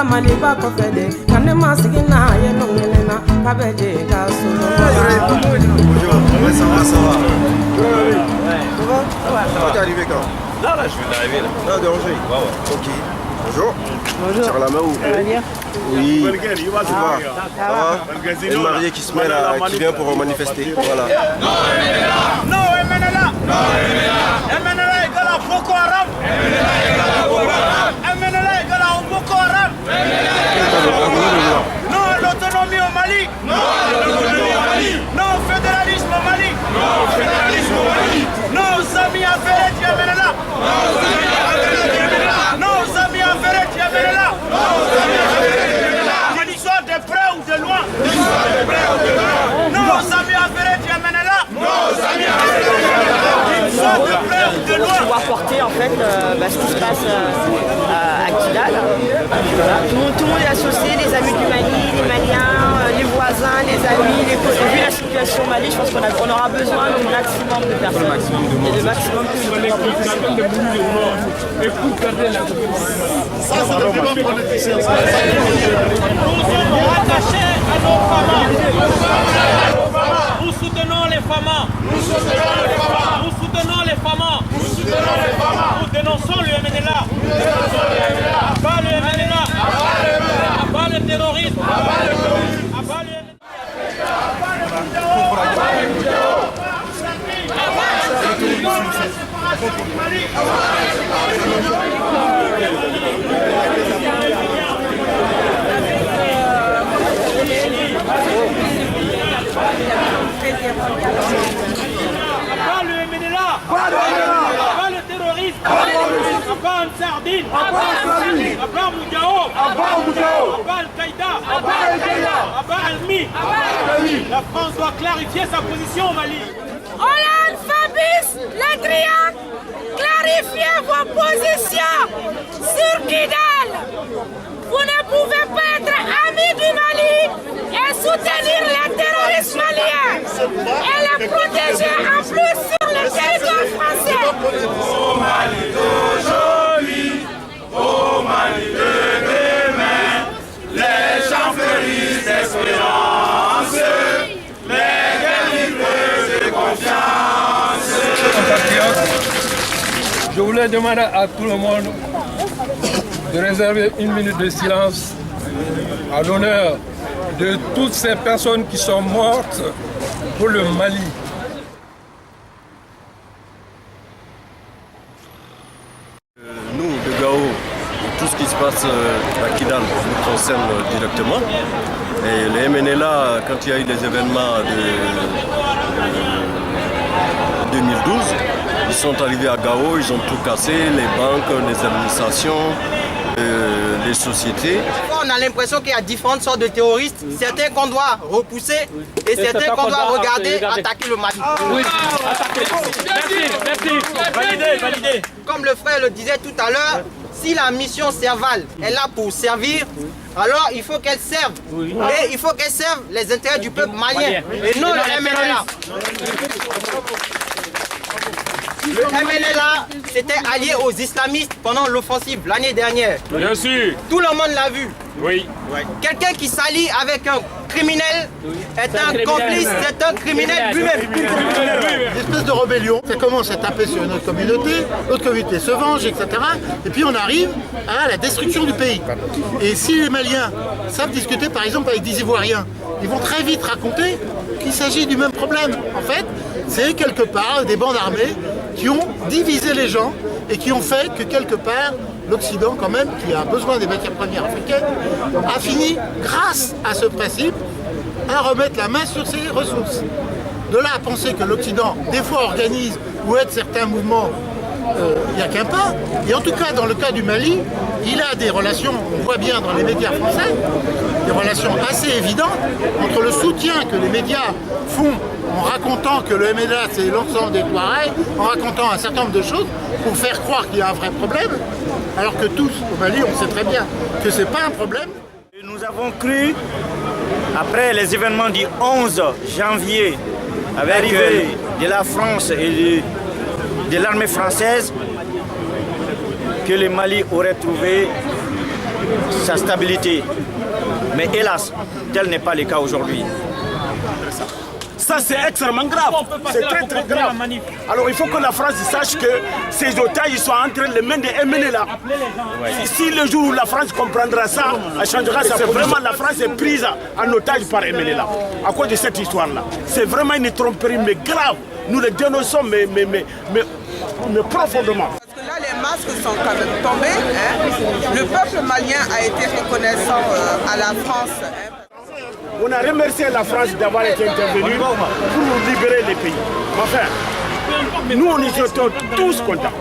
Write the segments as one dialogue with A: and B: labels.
A: Ala maliba kofede kane masigina ye nongena kabeje kasolo.
B: Bonjour, ça va, ça va. Ça va, ça va. T'es arrivé quand?
C: Là, je viens d'arriver là.
B: Là, de Roger.
C: Ouais, ouais.
B: Ok. Bonjour.
A: Bonjour.
B: Tire la main ou?
A: Ça va bien?
B: Oui. Ça va. Ça va. Une mariée qui se met là, qui vient pour manifester. Voilà.
D: Non, MNLA. Non, MNLA. MNLA égale à Boko Haram. MNLA égale à Boko Haram. MNLA égale à Boko Haram. Non à l'autonomie au Mali. Non à l'autonomie au Mali. Non au fédéralisme au Mali. Non au fédéralisme au Mali. Non aux amis affaires du MNLA. Non aux amis affaires du MNLA. Non aux amis affaires du MNLA. Non aux amis affaires du MNLA. Qu'ils soient de près ou de loin. Qu'ils soient de près ou de loin. Non aux amis affaires du MNLA. Non aux amis affaires du MNLA. Qu'ils soient de près ou de loin.
E: Pour apporter en fait ce qui se passe à Kidal. Tout le monde est associé, les amis du Mali, les Maliens, les voisins, les amis, vu la situation au Mali, je pense qu'on aura besoin d'un maximum de personnes. Et le maximum de
D: Ça, c'est le plus grand problème. Nous sommes attachés à nos femmes. Nous soutenons les femmes. Nous soutenons les femmes. Nous soutenons les femmes. Nous soutenons les femmes. Nous dénonçons le MNLA. Nous dénonçons le MNLA. Abat le MNLA. Abat le MNLA. Abat le terrorisme. Abat le terrorisme. Abat le MNLA. Abat le Moudjao. Abat le Moudjao. Abat le MNLA. Abat le terrorisme. Abat Ansardine. Abat Moudjao. Abat Al-Qaïda. Abat Almi. La France doit clarifier sa position au Mali.
F: Hollande, Fabius, Le Drian, clarifiez vos positions sur Kidal. Vous ne pouvez pas être amis du Mali et soutenir les terroristes maliens et les protéger en plus sur le territoire français.
D: Au Mali d'aujourd'hui, au Mali de demain, les gens fleurissent d'espérance, les délivrés de confiance.
G: Je voulais demander à tout le monde de réserver une minute de silence à l'honneur de toutes ces personnes qui sont mortes pour le Mali.
B: Nous, de Gao, tout ce qui se passe à Kidal nous concerne directement. Et les MNLA, quand il y a eu des événements de 2012, ils sont arrivés à Gao, ils ont tout cassé, les banques, les administrations, les sociétés.
H: On a l'impression qu'il y a différentes sortes de terroristes, certains qu'on doit repousser et certains qu'on doit regarder attaquer le Mali.
D: Oui. Merci. Validé.
H: Comme le frère le disait tout à l'heure, si la mission Serval est là pour servir, alors il faut qu'elle serve. Et il faut qu'elle serve les intérêts du peuple malien et non le MNLA. Le MNLA s'était allié aux islamistes pendant l'offensive l'année dernière.
D: Bien sûr.
H: Tout le monde l'a vu.
D: Oui.
H: Quelqu'un qui s'allie avec un criminel est un complice, c'est un criminel lui-même.
I: L'espèce de rébellion, ça commence à taper sur notre communauté se venge, etc. Et puis on arrive à la destruction du pays. Et si les Maliens savent discuter par exemple avec des Ivoiriens, ils vont très vite raconter qu'il s'agit du même problème. En fait, c'est quelque part des bandes armées qui ont divisé les gens et qui ont fait que quelque part l'Occident quand même, qui a besoin des matières premières africaines, a fini, grâce à ce principe, à remettre la main sur ses ressources. De là à penser que l'Occident, des fois, organise ou aide certains mouvements, il n'y a qu'un pas. Et en tout cas, dans le cas du Mali, il a des relations, on voit bien dans les médias français, des relations assez évidentes entre le soutien que les médias font en racontant que le MNLA c'est l'ensemble des Touaregs, en racontant un certain nombre de choses pour faire croire qu'il y a un vrai problème, alors que tous au Mali on sait très bien que c'est pas un problème.
J: Nous avons cru, après les événements du 11 janvier, avec de la France et de l'armée française, que le Mali aurait trouvé sa stabilité. Mais hélas, tel n'est pas le cas aujourd'hui.
D: Ça, c'est extrêmement grave. C'est très, très grave. Alors, il faut que la France sache que ces otages sont entre les mains des MNLA. Si le jour où la France comprendra ça, elle changera ça. Vraiment, la France est prise en otage par MNLA à cause de cette histoire-là. C'est vraiment une tromperie, mais grave. Nous le dénonçons, mais profondément.
C: Parce que là, les masques sont quand même tombés. Hein. Le peuple malien a été reconnaissant à la France. Hein.
D: On a remercié la France d'avoir été intervenue pour nous libérer les pays. Enfin, nous on était tous contents.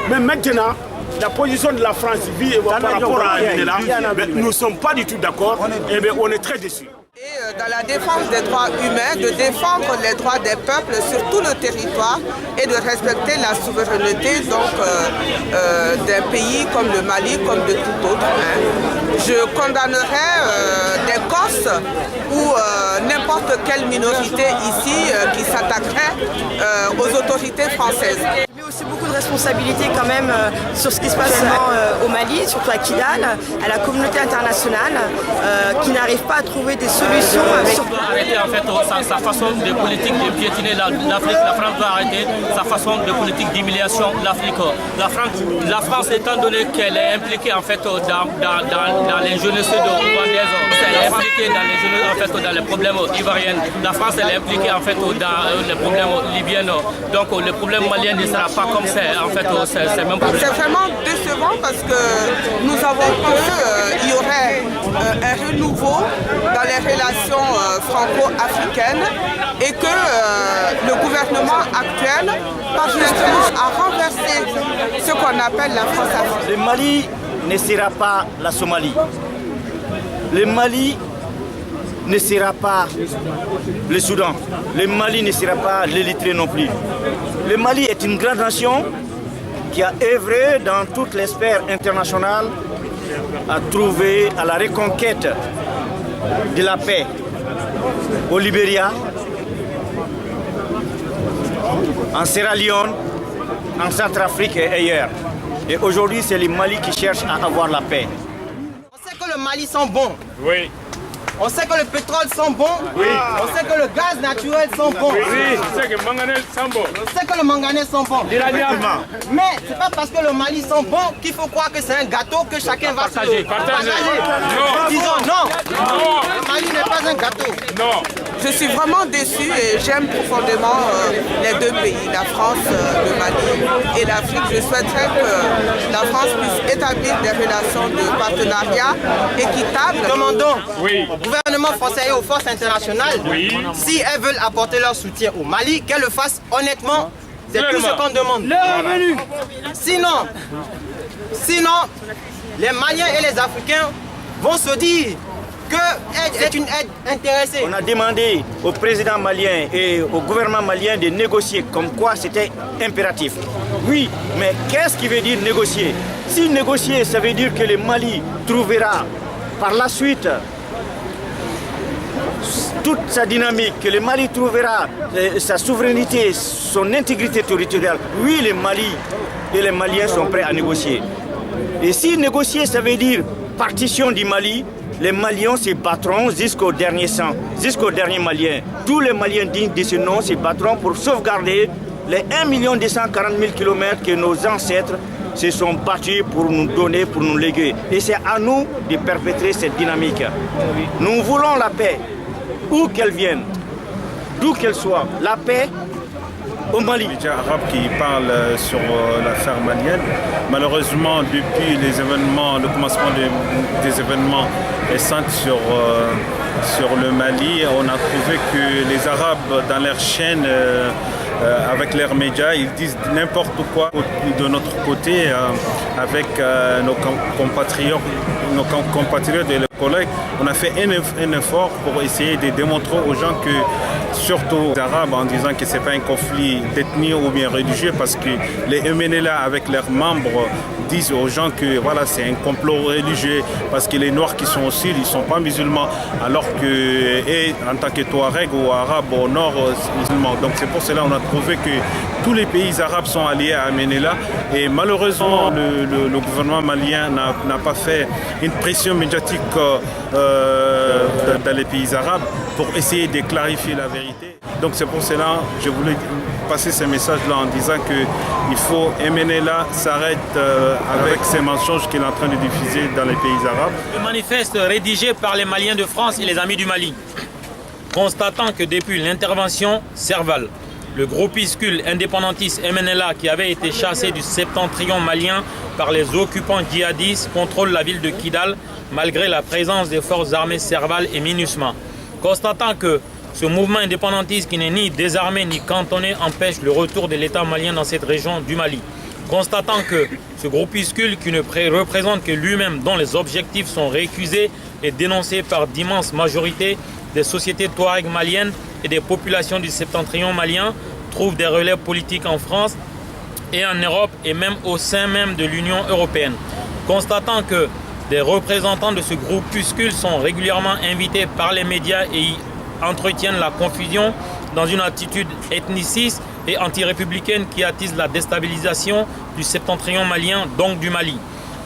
D: Mais maintenant, la position de la France par rapport à MNLA, nous ne sommes pas du tout d'accord et on est très déçus.
C: Et dans la défense des droits humains, de défendre les droits des peuples sur tout le territoire et de respecter la souveraineté d'un pays comme le Mali, comme de tout autre. Hein. Je condamnerai des Corses ou n'importe quelle minorité ici qui s'attaquerait aux autorités françaises.
E: Il y a aussi beaucoup de responsabilités quand même sur ce qui se passe au Mali, surtout à Kidal, à la communauté internationale qui n'arrive pas à trouver des solutions.
K: On doit arrêter en fait sa façon de politique de piétiner l'Afrique. La France doit arrêter sa façon de politique d'humiliation de l'Afrique. La France, étant donné qu'elle est impliquée en fait dans les génocides rwandaises, elle est impliquée dans les problèmes ivoiriens. La France elle est impliquée en fait dans les problèmes libyens. Donc le problème malien ne sera pas comme c'est en fait c'est même problème.
C: C'est vraiment décevant parce que nous avons cru qu'il y aurait un renouveau dans les relations franco-africaines et que le gouvernement actuel parviendrait à renverser ce qu'on appelle la France-Afrique.
J: Le Mali ne sera pas la Somalie. Le Mali ne sera pas le Soudan. Le Mali ne sera pas l'Érythrée non plus. Le Mali est une grande nation qui a œuvré dans toutes les sphères internationales à trouver à la reconquête de la paix au Libéria, en Sierra Leone, en Centrafrique et ailleurs. Et aujourd'hui, c'est le Mali qui cherche à avoir la paix.
H: On sait que le Mali sent bon.
D: Oui.
H: On sait que le pétrole sent bon.
D: Oui.
H: On sait que le gaz naturel sent bon.
D: Oui, on sait que le manganèse sent bon.
H: On sait que le manganèse sent bon. Mais c'est pas parce que le Mali sent bon qu'il faut croire que c'est un gâteau que chacun va
D: partager.
H: Non. Disons non. Le Mali n'est pas un gâteau.
D: Non.
C: Je suis vraiment déçue et j'aime profondément les deux pays, la France, le Mali et l'Afrique. Je souhaiterais que la France puisse établir des relations de partenariat équitables.
H: Demandons
D: oui.
H: au gouvernement français et aux forces internationales si elles veulent apporter leur soutien au Mali, qu'elles le fassent honnêtement. C'est tout ce qu'on demande. Sinon, les Maliens et les Africains vont se dire que c'est une aide intéressée.
J: On a demandé au président malien et au gouvernement malien de négocier, comme quoi c'était impératif. Oui, mais qu'est-ce qui veut dire négocier? Si négocier, ça veut dire que le Mali trouvera par la suite toute sa dynamique, que le Mali trouvera sa souveraineté, son intégrité territoriale. Oui, le Mali et les Maliens sont prêts à négocier. Et si négocier, ça veut dire partition du Mali, les Maliens se battront jusqu'au dernier sang, jusqu'au dernier Malien. Tous les Maliens dignes de ce nom se battront pour sauvegarder les 1 240 000 km que nos ancêtres se sont battus pour nous donner, pour nous léguer. Et c'est à nous de perpétrer cette dynamique. Nous voulons la paix, où qu'elle vienne, d'où qu'elle soit. La paix au Mali.
L: Les Arabes qui parlent sur l'affaire malienne. Malheureusement, depuis les événements, le commencement des événements récents sur le Mali, on a trouvé que les Arabes, dans leur chaîne, avec leurs médias, ils disent n'importe quoi de notre côté avec nos compatriotes et Collègues, on a fait un effort pour essayer de démontrer aux gens que, surtout les Arabes, en disant que ce n'est pas un conflit d'ethnie ou bien religieux, parce que les MNLA avec leurs membres disent aux gens que voilà, c'est un complot religieux, parce que les Noirs qui sont au sud, ils ne sont pas musulmans, alors que, et, en tant que Touareg ou Arabes au nord, musulmans. Donc c'est pour cela qu'on a trouvé que tous les pays arabes sont alliés à MNLA, et malheureusement le gouvernement malien n'a pas fait une pression médiatique dans les pays arabes pour essayer de clarifier la vérité. Donc c'est pour cela que je voulais passer ce message-là en disant qu'il faut MNLA s'arrête avec ces mensonges qu'il est en train de diffuser dans les pays arabes.
M: Le manifeste rédigé par les Maliens de France et les Amis du Mali, constatant que depuis l'intervention Serval, le groupuscule indépendantiste MNLA qui avait été chassé du septentrion malien par les occupants djihadistes contrôle la ville de Kidal malgré la présence des forces armées Serval et MINUSMA. Constatant que ce mouvement indépendantiste qui n'est ni désarmé ni cantonné empêche le retour de l'État malien dans cette région du Mali. Constatant que ce groupuscule qui ne représente que lui-même, dont les objectifs sont récusés et dénoncés par d'immenses majorités des sociétés touareg maliennes et des populations du septentrion malien, trouve des relais politiques en France et en Europe et même au sein même de l'Union européenne. Constatant que des représentants de ce groupuscule sont régulièrement invités par les médias et y entretiennent la confusion dans une attitude ethniciste et anti-républicaine qui attise la déstabilisation du septentrion malien, donc du Mali.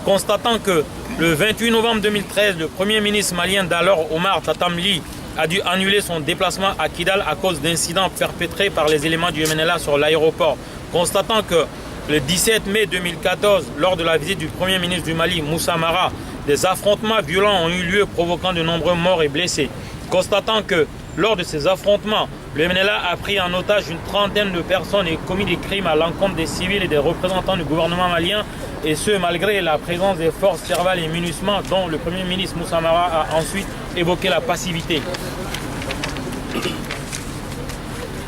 M: Constatant que le 28 novembre 2013, le Premier ministre malien d'alors, Omar Tatamli, a dû annuler son déplacement à Kidal à cause d'incidents perpétrés par les éléments du MNLA sur l'aéroport. Constatant que le 17 mai 2014, lors de la visite du Premier ministre du Mali, Moussa Mara, des affrontements violents ont eu lieu provoquant de nombreux morts et blessés. Constatant que lors de ces affrontements, le MNLA a pris en otage une trentaine de personnes et commis des crimes à l'encontre des civils et des représentants du gouvernement malien, et ce malgré la présence des forces Serval et MINUSMA dont le Premier ministre Moussa Mara a ensuite évoqué la passivité.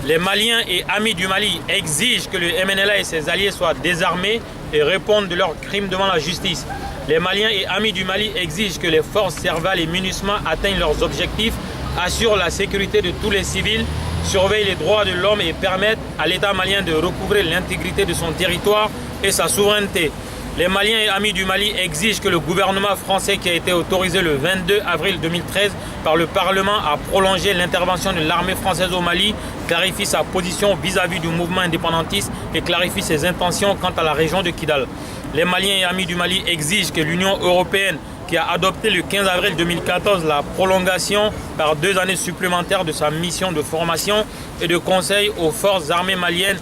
M: Les Maliens et amis du Mali exigent que le MNLA et ses alliés soient désarmés et répondent de leurs crimes devant la justice. Les Maliens et amis du Mali exigent que les forces Serval et MINUSMA atteignent leurs objectifs, assurent la sécurité de tous les civils, surveillent les droits de l'homme et permettent à l'État malien de recouvrer l'intégrité de son territoire et sa souveraineté. Les Maliens et amis du Mali exigent que le gouvernement français qui a été autorisé le 22 avril 2013 par le Parlement à prolonger l'intervention de l'armée française au Mali clarifie sa position vis-à-vis du mouvement indépendantiste et clarifie ses intentions quant à la région de Kidal. Les Maliens et amis du Mali exigent que l'Union européenne, qui a adopté le 15 avril 2014 la prolongation par 2 années supplémentaires de sa mission de formation et de conseil aux forces armées maliennes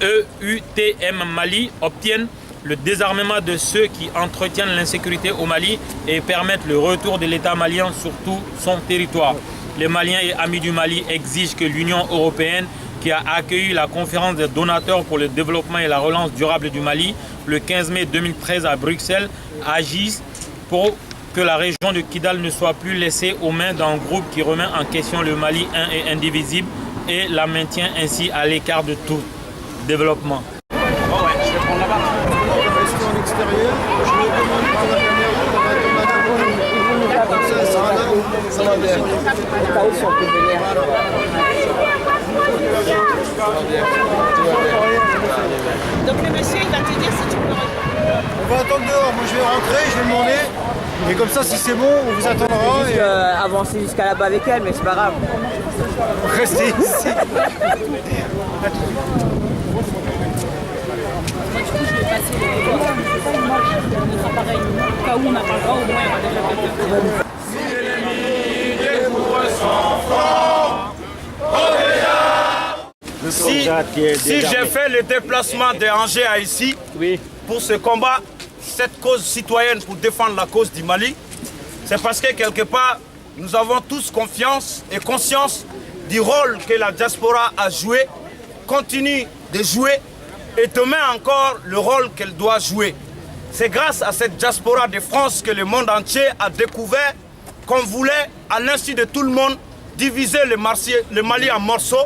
M: EUTM Mali, obtienne le désarmement de ceux qui entretiennent l'insécurité au Mali et permettent le retour de l'État malien sur tout son territoire. Les Maliens et amis du Mali exigent que l'Union européenne, qui a accueilli la conférence des donateurs pour le développement et la relance durable du Mali le 15 mai 2013 à Bruxelles, agisse pour que la région de Kidal ne soit plus laissée aux mains d'un groupe qui remet en question le Mali un et indivisible et la maintient ainsi à l'écart de tout développement.
C: Donc le monsieur il va te dire si tu peux répondre.
N: On va attendre dehors, moi je vais rentrer, je vais demander. Et comme ça, si c'est bon, on vous attendra.
O: Et avancer jusqu'à là-bas avec elle, mais c'est pas grave.
N: Restez ici.
J: Si j'ai fait le déplacement de Angers à ici, pour ce combat, cette cause citoyenne pour défendre la cause du Mali, c'est parce que quelque part, nous avons tous confiance et conscience du rôle que la diaspora a joué, continue de jouer et demain encore le rôle qu'elle doit jouer. C'est grâce à cette diaspora de France que le monde entier a découvert qu'on voulait, à l'insu de tout le monde, diviser le Mali en morceaux,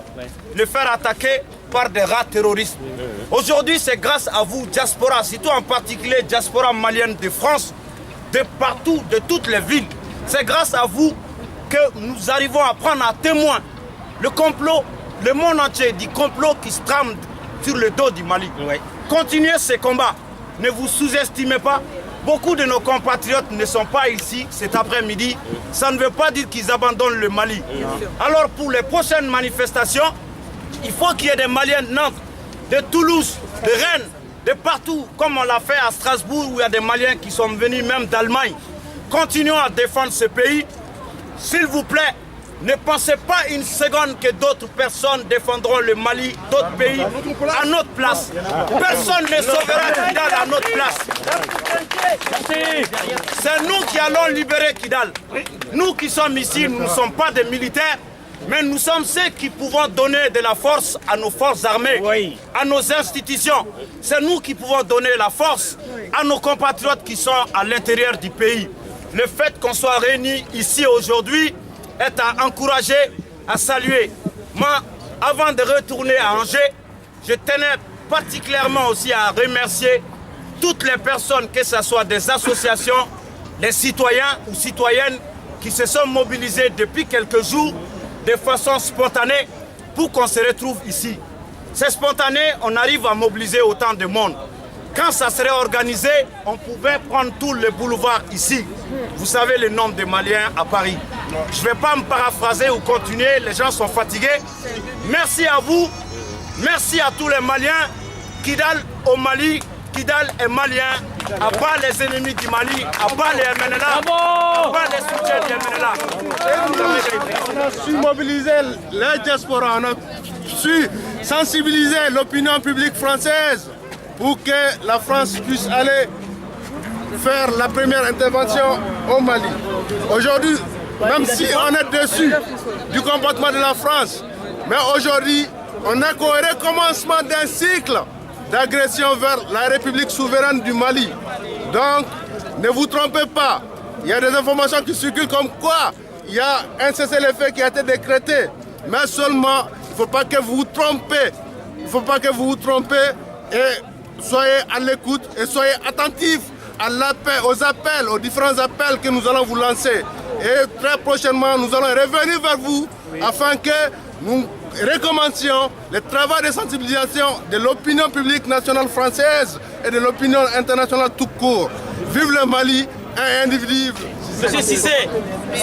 J: le faire attaquer par des rats terroristes. Aujourd'hui, c'est grâce à vous, diaspora, surtout en particulier diaspora malienne de France, de partout, de toutes les villes,
D: C'est grâce à vous que nous arrivons à prendre à témoin le complot, le monde entier dit complot qui se trame sur le dos du Mali. Continuez ces combats, ne vous sous-estimez pas. Beaucoup de nos compatriotes ne sont pas ici cet après-midi. Ça ne veut pas dire qu'ils abandonnent le Mali. Alors pour les prochaines manifestations, il faut qu'il y ait des Maliens de Nantes, de Toulouse, de Rennes, de partout, comme on l'a fait à Strasbourg, où il y a des Maliens qui sont venus même d'Allemagne. Continuons à défendre ce pays. S'il vous plaît, ne pensez pas une seconde que d'autres personnes défendront le Mali, d'autres pays, à notre place. Personne ne sauvera Kidal à notre place. C'est nous qui allons libérer Kidal. Nous qui sommes ici, nous ne sommes pas des militaires, mais nous sommes ceux qui pouvons donner de la force à nos forces armées, à nos institutions. C'est nous qui pouvons donner la force à nos compatriotes qui sont à l'intérieur du pays. Le fait qu'on soit réunis ici aujourd'hui est à encourager, à saluer. Moi, avant de retourner à Angers, je tenais particulièrement aussi à remercier toutes les personnes, que ce soit des associations, des citoyens ou citoyennes qui se sont mobilisés depuis quelques jours de façon spontanée pour qu'on se retrouve ici. C'est spontané, on arrive à mobiliser autant de monde. Quand ça serait organisé, on pouvait prendre tous les boulevards ici. Vous savez le nombre de Maliens à Paris. Je ne vais pas me paraphraser ou continuer, les gens sont fatigués. Merci à vous, merci à tous les Maliens. Kidal au Mali, Kidal est malien, à part les ennemis du Mali, à part les MNLA, à part les soutiens des MNLA.
P: On a su mobiliser les diasporas, on a su sensibiliser l'opinion publique française pour que la France puisse aller faire la première intervention au Mali. Aujourd'hui, même si on est déçu du comportement de la France, mais aujourd'hui, on est qu'au recommencement d'un cycle d'agression vers la République souveraine du Mali. Donc, ne vous trompez pas, il y a des informations qui circulent comme quoi il y a un cessez-le-feu qui a été décrété, mais seulement, il ne faut pas que vous vous trompez. Il ne faut pas que vous vous trompez et soyez à l'écoute et soyez attentifs aux appels, aux différents appels que nous allons vous lancer. Et très prochainement, nous allons revenir vers vous afin que nous recommencions le travail de sensibilisation de l'opinion publique nationale française et de l'opinion internationale tout court. Vive le Mali, un individu.
M: Monsieur Cissé,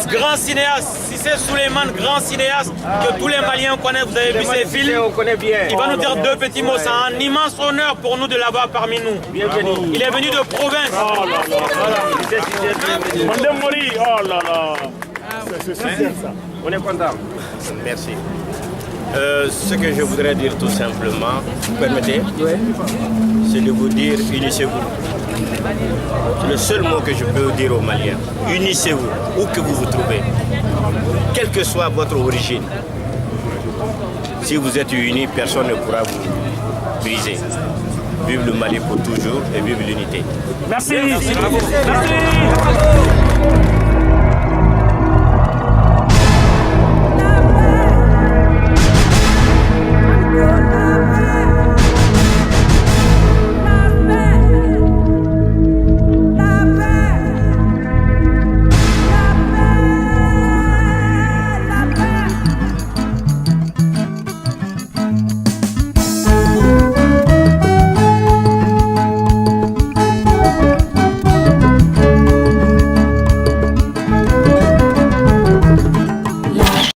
M: grand cinéaste, Cissé Souleymane, grand cinéaste que tous les Maliens connaissent, vous avez vu ses films.
J: On connaît bien.
M: Il va nous dire deux petits mots, c'est un immense honneur pour nous de l'avoir parmi nous.
J: Bienvenue.
M: Il est venu de province.
J: Oh là là, oh là là. On est content. Merci. Ce que je voudrais dire tout simplement, vous permettez, c'est de vous dire unissez-vous. C'est le seul mot que je peux vous dire aux Maliens. Unissez-vous, où que vous vous trouvez, quelle que soit votre origine. Si vous êtes unis, personne ne pourra vous briser. Vive le Mali pour toujours et vive l'unité.
M: Merci. Merci.